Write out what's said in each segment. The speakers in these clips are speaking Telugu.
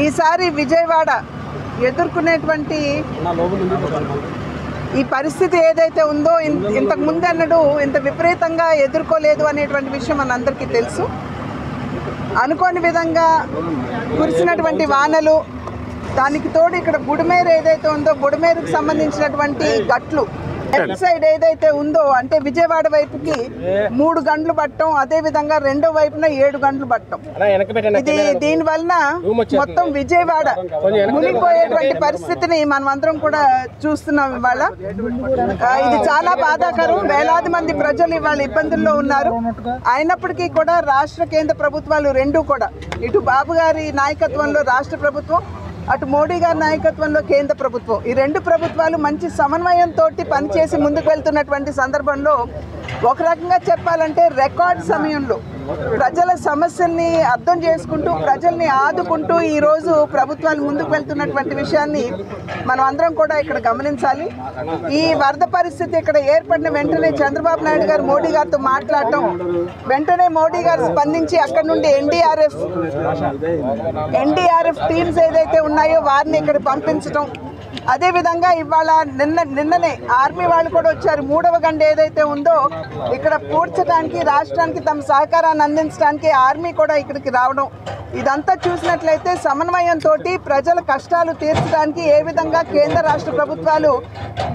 ఈసారి విజయవాడ ఎదుర్కొనేటువంటి ఈ పరిస్థితి ఏదైతే ఉందో ఇంతకు ముందు అన్నడు ఇంత విపరీతంగా ఎదుర్కోలేదు అనేటువంటి విషయం మనందరికీ తెలుసు. అనుకోని విధంగా కురిసినటువంటి వానలు, దానికి తోడు ఇక్కడ బుడమేరు ఏదైతే ఉందో బుడమేరుకు సంబంధించినటువంటి గట్లు సైడ్ ఏదైతే ఉందో అంటే విజయవాడ వైపుకి 3 గంటలు పట్టడం, అదే విధంగా రెండో వైపున 7 గంటలు పట్టడం. ఇది దీని వలన మొత్తం విజయవాడ మునిగిపోయేటువంటి పరిస్థితిని మనం అందరం కూడా చూస్తున్నాం. ఇవాళ ఇది చాలా బాధాకరం. వేలాది మంది ప్రజలు ఇవాళ ఇబ్బందుల్లో ఉన్నారు. అయినప్పటికీ కూడా రాష్ట్ర కేంద్ర ప్రభుత్వాలు రెండూ కూడా, ఇటు బాబు గారి నాయకత్వంలో రాష్ట్ర ప్రభుత్వం, అటు మోడీ గారి నాయకత్వంలో కేంద్ర ప్రభుత్వం, ఈ రెండు ప్రభుత్వాలు మంచి సమన్వయంతో పనిచేసి ముందుకు వెళ్తున్నటువంటి సందర్భంలో ఒక రకంగా చెప్పాలంటే రికార్డ్ సమయంలో ప్రజల సమస్యల్ని అర్థం చేసుకుంటూ ప్రజల్ని ఆదుకుంటూ ఈరోజు ప్రభుత్వాలు ముందుకు వెళ్తున్నటువంటి విషయాన్ని మనం అందరం కూడా ఇక్కడ గమనించాలి. ఈ వరద పరిస్థితి ఇక్కడ ఏర్పడిన వెంటనే చంద్రబాబు నాయుడు గారు మోడీ గారితో మాట్లాడటం, వెంటనే మోడీ గారు స్పందించి అక్కడ నుండి ఎన్డీఆర్ఎఫ్ టీమ్స్ ఏదైతే ఉన్నాయో వారిని ఇక్కడ పంపించడం, అదేవిధంగా ఇవాళ నిన్ననే ఆర్మీ వాళ్ళు కూడా వచ్చారు. 3వ గంట ఏదైతే ఉందో ఇక్కడ పూడ్చడానికి, రాష్ట్రానికి తమ సహకారాన్ని అందించడానికి ఆర్మీ కూడా ఇక్కడికి రావడం, ఇదంతా చూసినట్లయితే సమన్వయంతో ప్రజల కష్టాలు తీర్చడానికి ఏ విధంగా కేంద్ర రాష్ట్ర ప్రభుత్వాలు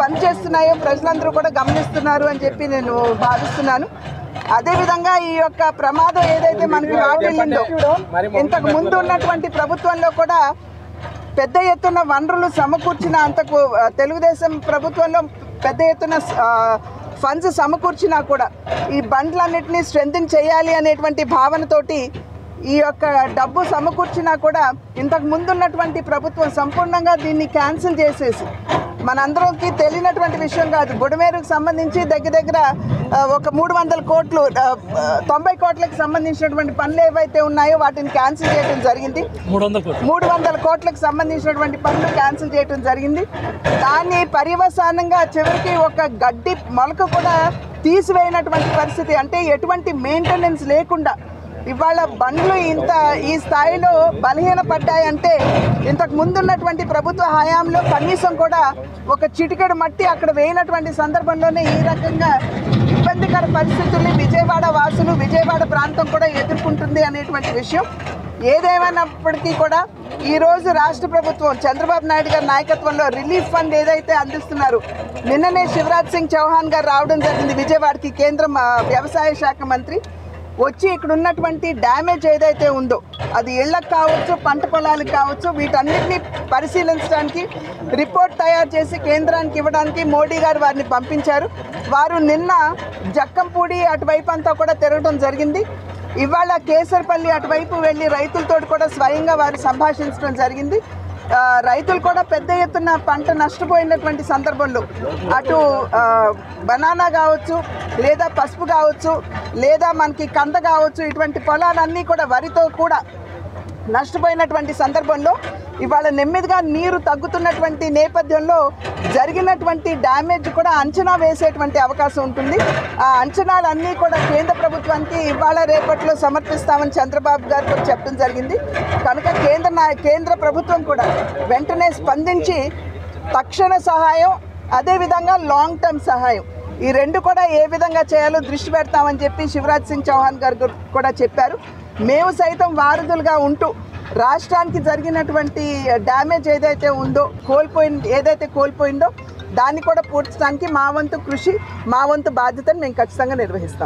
పనిచేస్తున్నాయో ప్రజలందరూ కూడా గమనిస్తున్నారు అని చెప్పి నేను భావిస్తున్నాను. అదేవిధంగా ఈ యొక్క ప్రమాదం ఏదైతే మనకి వాటిల్లిందో, ఇంతకు ముందు ఉన్నటువంటి ప్రభుత్వంలో కూడా పెద్ద ఎత్తున వనరులు సమకూర్చిన, అంతకు తెలుగుదేశం ప్రభుత్వంలో పెద్ద ఎత్తున ఫండ్స్ సమకూర్చినా కూడా ఈ బండ్లన్నింటినీ స్ట్రెంథెన్ చేయాలి అనేటువంటి భావనతోటి ఈ యొక్క డబ్బు సమకూర్చినా కూడా ఇంతకు ముందున్నటువంటి ప్రభుత్వం సంపూర్ణంగా దీన్ని క్యాన్సిల్ చేసేసి, మనందరికీ తెలియనటువంటి విషయం కాదు, బుడమేరుకు సంబంధించి దగ్గర ఒక 300 కోట్లు 90 కోట్లకు సంబంధించినటువంటి పనులు ఏవైతే ఉన్నాయో వాటిని క్యాన్సిల్ చేయడం జరిగింది. 300 కోట్లకు సంబంధించినటువంటి పనులు క్యాన్సిల్ చేయడం జరిగింది. దాన్ని పర్యవసానంగా చివరికి ఒక గడ్డి మొలక కూడా తీసివేయనటువంటి పరిస్థితి, అంటే ఎటువంటి మెయింటెనెన్స్ లేకుండా ఇవాళ బండ్లు ఈ స్థాయిలో బలహీనపడ్డాయంటే ఇంతకు ముందున్నటువంటి ప్రభుత్వ హయాంలో కనీసం కూడా ఒక చిటికెడు మట్టి అక్కడ వేయనటువంటి సందర్భంలోనే ఈ రకంగా ఇబ్బందికర పరిస్థితుల్ని విజయవాడ వాసులు, విజయవాడ ప్రాంతం కూడా ఎదుర్కొంటుంది అనేటువంటి విషయం. ఏదేమైనప్పటికీ కూడా ఈరోజు రాష్ట్ర ప్రభుత్వం చంద్రబాబు నాయుడు గారి నాయకత్వంలో రిలీఫ్ ఫండ్ ఏదైతే అందిస్తున్నారు, నిన్ననే శివరాజ్ సింగ్ చౌహాన్ గారు రావడం జరిగింది విజయవాడకి, కేంద్ర వ్యవసాయ శాఖ మంత్రి వచ్చి ఇక్కడ ఉన్నటువంటి డ్యామేజ్ ఏదైతే ఉందో అది ఇళ్లకు కావచ్చు, పంట పొలాలకు కావచ్చు, వీటన్నిటిని పరిశీలించడానికి రిపోర్ట్ తయారు చేసి కేంద్రానికి ఇవ్వడానికి మోడీ గారు వారిని పంపించారు. వారు నిన్న జక్కంపూడి అటువైపు అంతా కూడా తిరగడం జరిగింది. ఇవాళ కేసరపల్లి అటువైపు వెళ్ళి రైతులతో కూడా స్వయంగా వారు సంభాషించడం జరిగింది. రైతులు కూడా పెద్ద ఎత్తున పంట నష్టపోయినటువంటి సందర్భంలో అటు బనానా కావచ్చు, లేదా పసుపు కావచ్చు, లేదా మనకి కంద కావచ్చు, ఇటువంటి పొలాలన్నీ కూడా వరితో కూడా నష్టపోయినటువంటి సందర్భంలో ఇవాళ నెమ్మదిగా నీరు తగ్గుతున్నటువంటి నేపథ్యంలో జరిగినటువంటి డ్యామేజ్ కూడా అంచనా వేసేటువంటి అవకాశం ఉంటుంది. ఆ అంచనాలన్నీ కూడా కేంద్ర ప్రభుత్వానికి ఇవాళ రేపట్లో సమర్పిస్తామని చంద్రబాబు గారు కూడా చెప్పడం జరిగింది. కనుక కేంద్ర ప్రభుత్వం కూడా వెంటనే స్పందించి తక్షణ సహాయం, అదేవిధంగా లాంగ్ టర్మ్ సహాయం, ఈ రెండు కూడా ఏ విధంగా చేయాలో దృష్టి పెడతామని చెప్పి శివరాజ్ సింగ్ చౌహాన్ గారు కూడా చెప్పారు. మేము సైతం వారధులుగా ఉంటూ రాష్ట్రానికి జరిగినటువంటి డ్యామేజ్ ఏదైతే ఉందో, కోల్పోయిందో దాన్ని కూడా పూడ్చడానికి మా వంతు కృషి, మా వంతు బాధ్యతను మేము ఖచ్చితంగా నిర్వహిస్తాం.